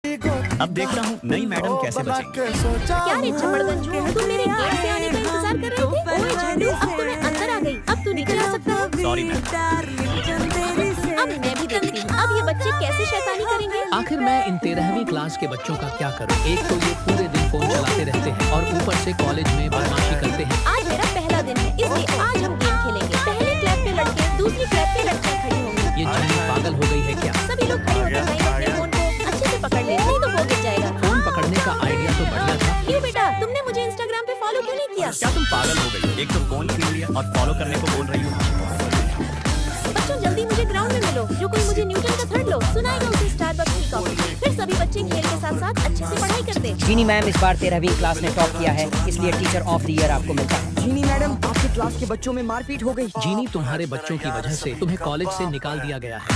अब देखता हूँ नई मैडम कैसे बचेंगी। क्या रे चपड़गंजू, तुम मेरे गेट से आने का इंतजार कर रहे थे? ओए झाड़ू, अब तो मैं अंदर आ गई। अब तू नीचे आ सकता है। Sorry ma'am. अब मैं भी देखती हूँ अब ये बच्चे कैसे शैतानी करेंगे। आखिर मैं इन 13वीं क्लास के बच्चों का क्या करूं? एक तो ये पूरे दिन फोन चलाते रहते हैं और ऊपर से कॉलेज में बदमाशी करते हैं। आज मेरा पहला दिन है, इसलिए आज हम गेम खेलेंगे। पहले क्लैप पे लड़के, दूसरी क्लैप पे लड़कियां खड़ी होंगी। ये जीनी पागल हो गई है क्या? सभी लोग खड़े होकर जाएंगे, अपने फोन को अच्छे से पकड़ ले, नहीं तो वो गिर जाएगा। फोन पकड़ने का आइडिया तो बढ़िया था। क्यों बेटा, तुमने मुझे इंस्टाग्राम पे फॉलो क्यों नहीं किया? क्या तुम पागल हो गई? एक तो फोन छीन लिया और फॉलो करने को बोल रही हो। बच्चों जल्दी मुझे ग्राउंड में मिलो, जो कोई मुझे न्यूटन का थर्ड लो सुनाएगा उसे स्टारबक्स की कॉफी। फिर सभी बच्चे खेल के साथ साथ अच्छे से पढ़ाई करते। जीनी मैम इस बार 13वीं क्लास ने टॉप किया है, इसलिए टीचर ऑफ द ईयर आपको मिलता है। जीनी मैडम, आपके क्लास के बच्चों में मारपीट हो गई। जीनी, तुम्हारे बच्चों की वजह से तुम्हें कॉलेज से निकाल दिया गया है।